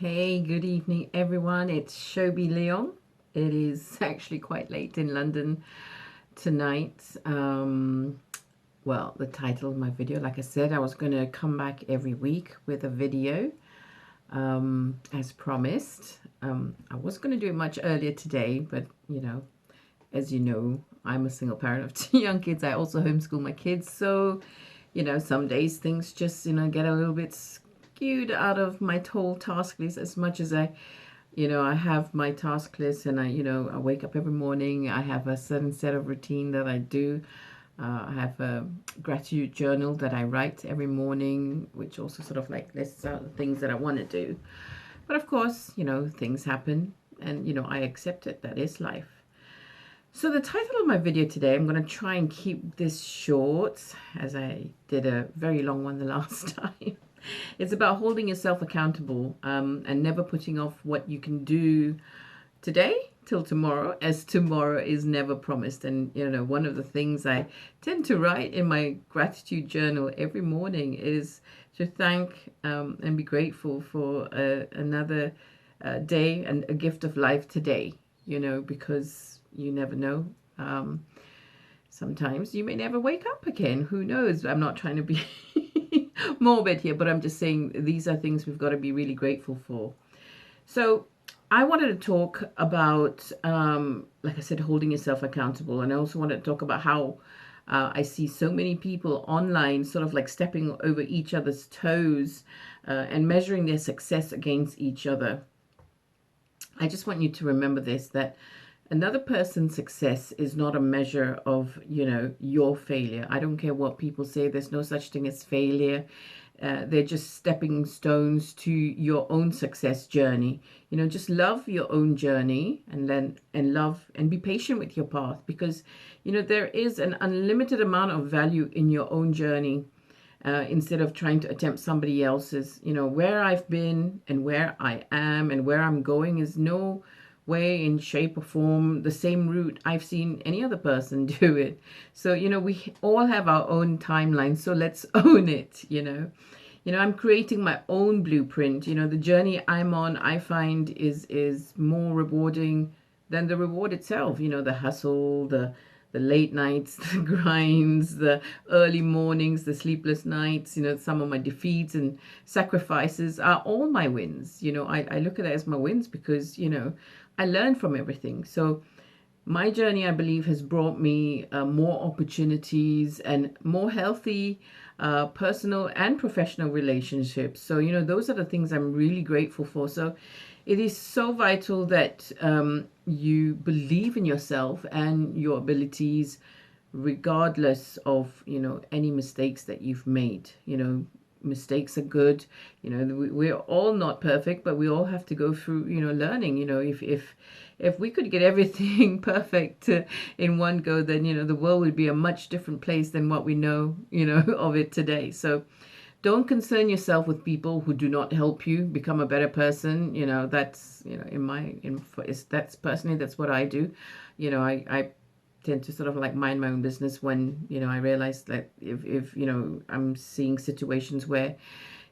Hey, good evening, everyone. It's Shobi Leon. It is actually quite late in London tonight. Well, the title of my video, like I said, I was going to come back every week with a video as promised. I was going to do it much earlier today, but as you know, I'm a single parent of two young kids. I also homeschool my kids. So, some days things just, get a little bit skewed out of my whole task list as much as I have my task list and I wake up every morning. I have a certain set of routine that I do. I have a gratitude journal that I write every morning, which also sort of like lists out the things that I want to do. But of course, things happen and, I accept it. That is life. So the title of my video today, I'm going to try and keep this short as I did a very long one the last time. It's about holding yourself accountable and never putting off what you can do today till tomorrow, as tomorrow is never promised. And, one of the things I tend to write in my gratitude journal every morning is to thank and be grateful for another day and a gift of life today, because you never know. Sometimes you may never wake up again. Who knows? I'm not trying to be morbid here, but I'm just saying these are things we've got to be really grateful for. So I wanted to talk about, like I said, holding yourself accountable. And I also wanted to talk about how I see so many people online sort of like stepping over each other's toes and measuring their success against each other. I just want you to remember this, that another person's success is not a measure of, your failure. I don't care what people say. There's no such thing as failure. They're just stepping stones to your own success journey. Just love your own journey and love and be patient with your path, because, there is an unlimited amount of value in your own journey. Instead of trying to attempt somebody else's, where I've been and where I am and where I'm going is no way in shape or form the same route I've seen any other person do it. So, we all have our own timeline. So let's own it, I'm creating my own blueprint. The journey I'm on, I find is more rewarding than the reward itself. The hustle, the late nights, the grinds, the early mornings, the sleepless nights, some of my defeats and sacrifices are all my wins. I look at it as my wins because, I learn from everything. So my journey, I believe, has brought me more opportunities and more healthy personal and professional relationships. So, those are the things I'm really grateful for. So it is so vital that you believe in yourself and your abilities, regardless of, any mistakes that you've made. Mistakes are good. We're all not perfect, but we all have to go through, learning. If we could get everything perfect in one go, then, the world would be a much different place than what we know, of it today. So don't concern yourself with people who do not help you become a better person. That's, that's personally, that's what I do. I tend to sort of like mind my own business when, I realize that if I'm seeing situations where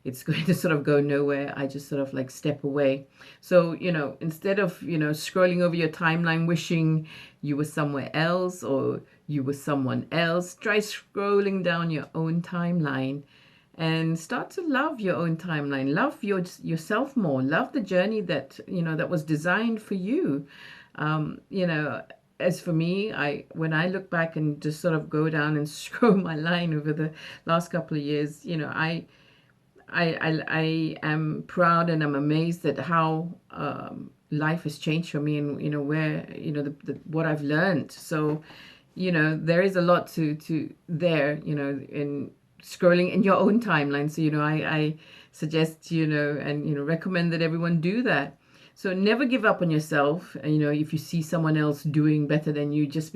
it's going to sort of go nowhere, I just sort of like step away. So, instead of, scrolling over your timeline wishing you were somewhere else or you were someone else, try scrolling down your own timeline and start to love your own timeline. Love yourself more. Love the journey that, that was designed for you. As for me, when I look back and just sort of go down and scroll my line over the last couple of years, I am proud and I'm amazed at how life has changed for me and, where, what I've learned. So, there is a lot to there, in scrolling in your own timeline. So, I suggest, and, recommend that everyone do that. So never give up on yourself. If you see someone else doing better than you, just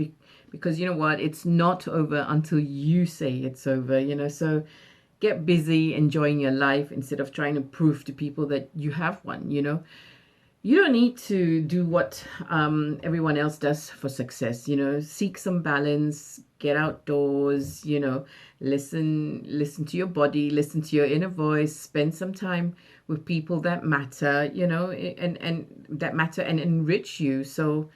because you know what, it's not over until you say it's over. So get busy enjoying your life instead of trying to prove to people that you have one. you don't need to do what everyone else does for success. Seek some balance, get outdoors, listen to your body, listen to your inner voice, spend some time with people that matter, and that matter and enrich you. So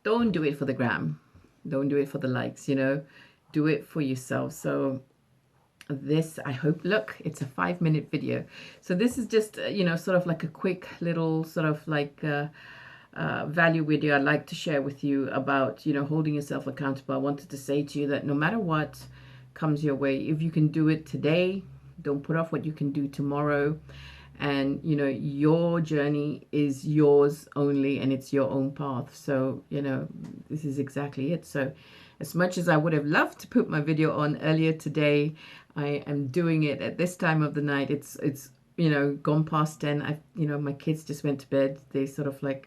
don't do it for the gram. Don't do it for the likes, do it for yourself. So this, I hope, look, it's a 5-minute video. So this is just, sort of like a quick little sort of like value video I'd like to share with you about, holding yourself accountable. I wanted to say to you that no matter what comes your way, if you can do it today, don't put off what you can do tomorrow. And your journey is yours only, and it's your own path. So this is exactly it. So as much as I would have loved to put my video on earlier today, I am doing it at this time of the night. It's gone past 10. My kids just went to bed. They sort of like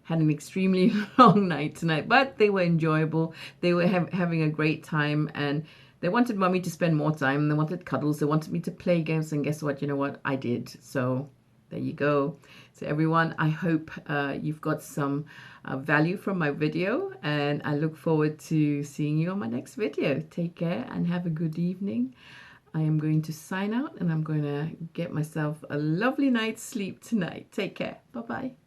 had an extremely long night tonight, but they were enjoyable. They were having a great time, and they wanted mommy to spend more time. They wanted cuddles. They wanted me to play games. And guess what? You know what? I did. So there you go. So everyone, I hope you've got some value from my video. And I look forward to seeing you on my next video. Take care and have a good evening. I am going to sign out, and I'm going to get myself a lovely night's sleep tonight. Take care. Bye-bye.